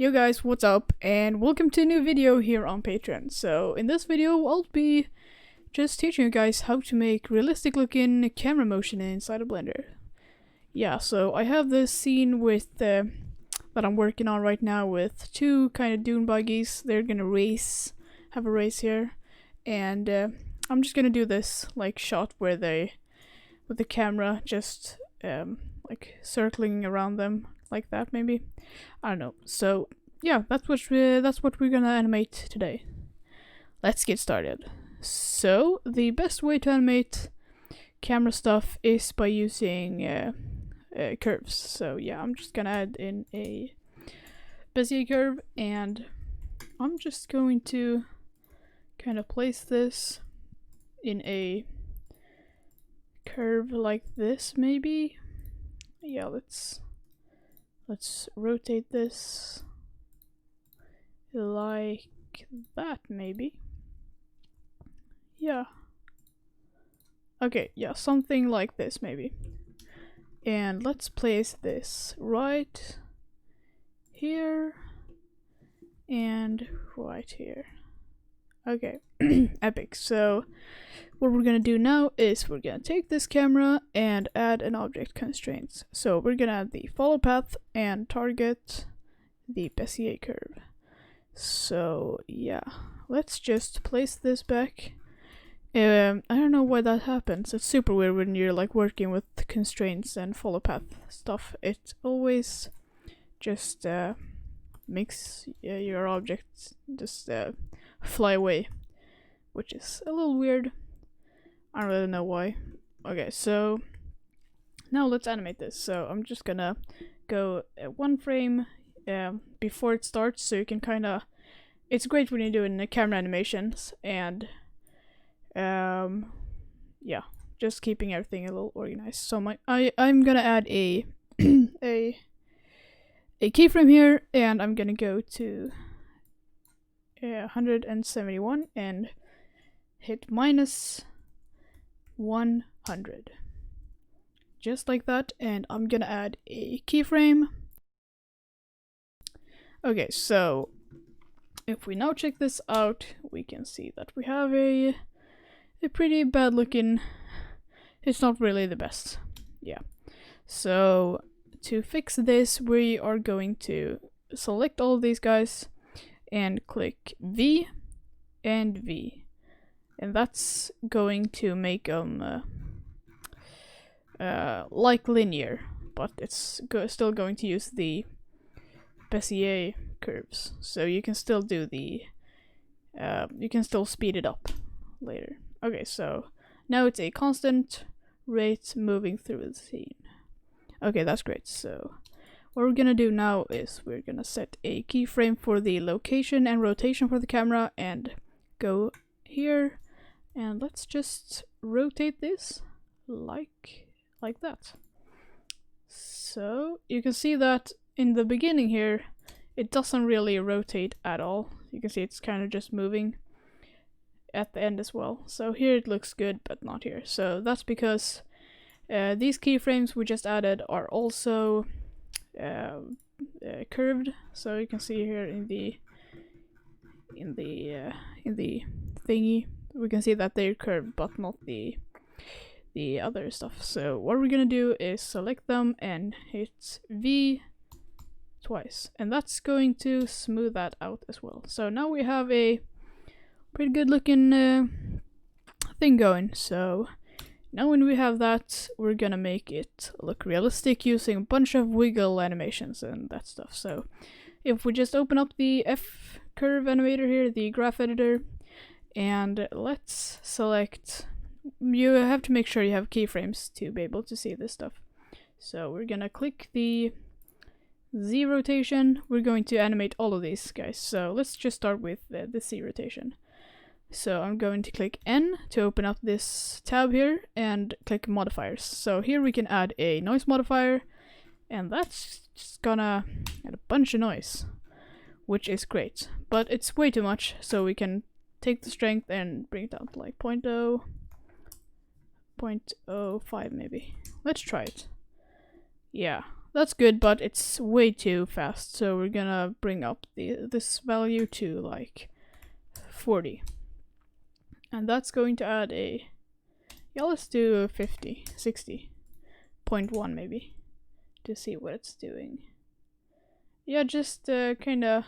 Yo guys, what's up, and welcome to a new video here on Patreon. So in this video I'll be just teaching you guys how to make realistic looking camera motion inside of Blender. Yeah, so I have this scene with that I'm working on right now with two kind of dune buggies. They're gonna have a race here, and I'm just gonna do this like shot where they, with the camera just like circling around them like that, maybe. I don't know. So yeah, that's what we're gonna animate today. Let's get started. So the best way to animate camera stuff is by using curves. So yeah, I'm just gonna add in a Bezier curve, and I'm just going to kind of place this in a curve like this, maybe. Yeah, let's rotate this like that, maybe. Yeah. Okay, yeah, something like this, maybe. And let's place this right here and right here. Okay, epic. So what we're gonna do now is we're gonna take this camera and add an object constraints. So we're gonna add the follow path and target the Bezier curve. So yeah, let's just place this back. I don't know why that happens. It's super weird when you're like working with constraints and follow path stuff. It always just makes your object just fly away, which is a little weird. I don't really know why. Okay, so now let's animate this. So I'm just gonna go one frame before it starts, so you can kind of, it's great when you're doing the camera animations, and yeah, just keeping everything a little organized. So I'm gonna add a a keyframe here, and I'm gonna go to 171 and hit -100, just like that. And I'm gonna add a keyframe. Okay, so if we now check this out, we can see that we have a pretty bad looking, it's not really the best. Yeah, so to fix this, we are going to select all of these guys and click V and V, and that's going to make them like linear, but it's still going to use the Bezier curves, so you can still do the you can still speed it up later. Okay, so now it's a constant rate moving through the scene. Okay, that's great. So what we're gonna do now is we're gonna set a keyframe for the location and rotation for the camera, and go here, and let's just rotate this like that. So you can see that in the beginning here, it doesn't really rotate at all. You can see it's kind of just moving at the end as well. So here it looks good, but not here. So that's because these keyframes we just added are also curved. So you can see here in the thingy, we can see that they're curved, but not the other stuff. So what we're gonna do is select them and hit V twice, and that's going to smooth that out as well. So now we have a pretty good looking thing going. So now when we have that, we're gonna make it look realistic using a bunch of wiggle animations and that stuff. So if we just open up the F curve animator here, the graph editor, and let's select, you have to make sure you have keyframes to be able to see this stuff. So we're gonna click the Z rotation. We're going to animate all of these guys. So let's just start with the Z rotation. So I'm going to click N to open up this tab here and click modifiers. So here we can add a noise modifier, and that's just gonna add a bunch of noise, which is great, but it's way too much. So we can take the strength and bring it down to like 0.05 maybe. Let's try it. Yeah, that's good, but it's way too fast. So we're gonna bring up this value to like 40. And that's going to add a, yeah, let's do 50, 60.1 maybe, to see what it's doing. Yeah, just kinda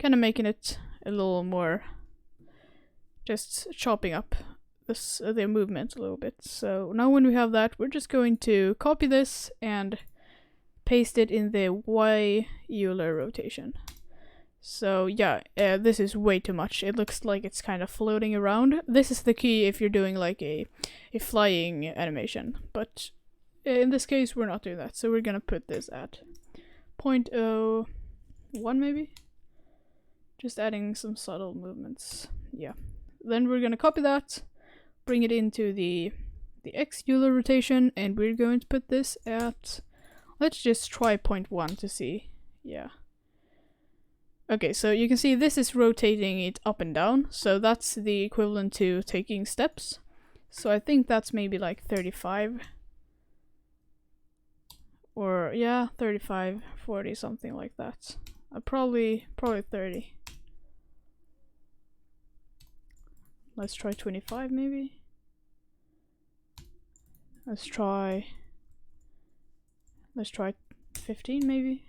making it a little more, just chopping up their movement a little bit. So now when we have that, we're just going to copy this and paste it in the Y Euler rotation. So yeah, this is way too much. It looks like it's kind of floating around. This is the key if you're doing like a flying animation, but in this case we're not doing that. So we're gonna put this at 0.01 maybe, just adding some subtle movements. Yeah, then we're gonna copy that, bring it into the X Euler rotation, and we're going to put this at, let's just try 0.1 to see. Yeah. Okay, so you can see this is rotating it up and down, so that's the equivalent to taking steps. So I think that's maybe like 35. Or yeah, 35, 40, something like that. Probably 30. Let's try 25 maybe. Let's try 15 maybe.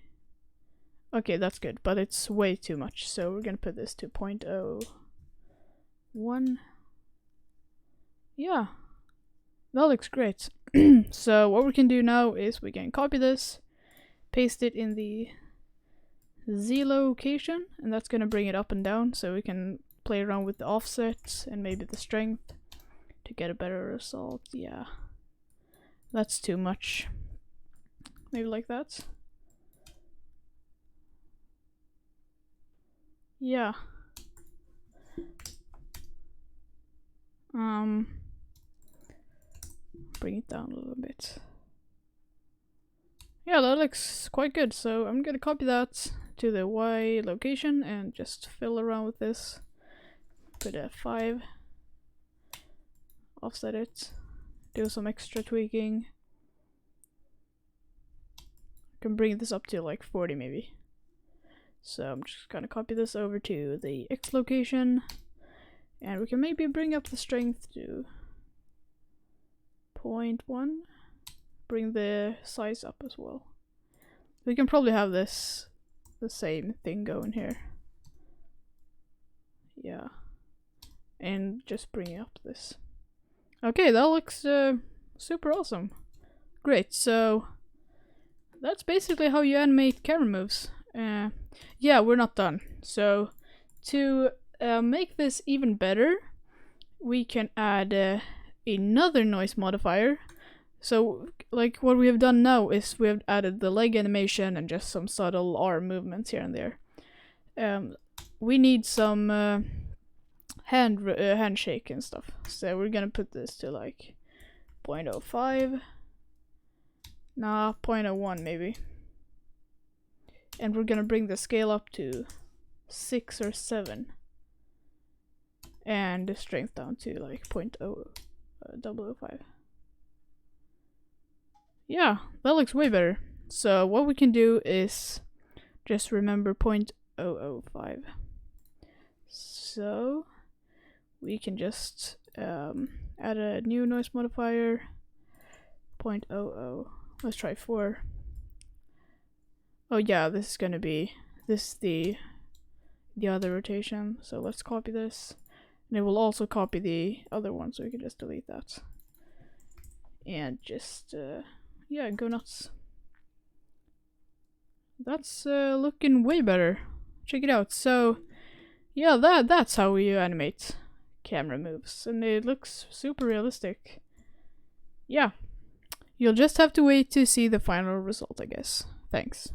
Okay, that's good, but it's way too much, so we're gonna put this to 0.01. Yeah, that looks great. So what we can do now is we can copy this, paste it in the Z location, and that's gonna bring it up and down, so we can play around with the offset and maybe the strength to get a better result. Yeah, that's too much. Maybe like that. Yeah. Bring it down a little bit. Yeah, that looks quite good. So I'm gonna copy that to the Y location and just fill around with this. Put a 5. Offset it. Do some extra tweaking. I can bring this up to like 40 maybe. So I'm just gonna copy this over to the X location, and we can maybe bring up the strength to 0.1. Bring the size up as well. We can probably have this, the same thing going here. Yeah. And just bring up this. Okay, that looks super awesome. Great, so that's basically how you animate camera moves. Yeah, we're not done. So to make this even better, we can add another noise modifier. So like what we have done now is we have added the leg animation and just some subtle arm movements here and there. We need some handshake and stuff. So we're gonna put this to like 0.05. Nah, 0.01 maybe. And we're gonna bring the scale up to 6 or 7. And the strength down to like 0.005. Yeah, that looks way better. So what we can do is just remember 0.005. So we can just add a new noise modifier, 0.00. Let's try 4. Oh yeah, this is gonna be the other rotation. So let's copy this, and it will also copy the other one. So we can just delete that, and just yeah, go nuts. That's looking way better. Check it out. So yeah, that's how you animate camera moves, and it looks super realistic. Yeah, you'll just have to wait to see the final result, I guess. Thanks.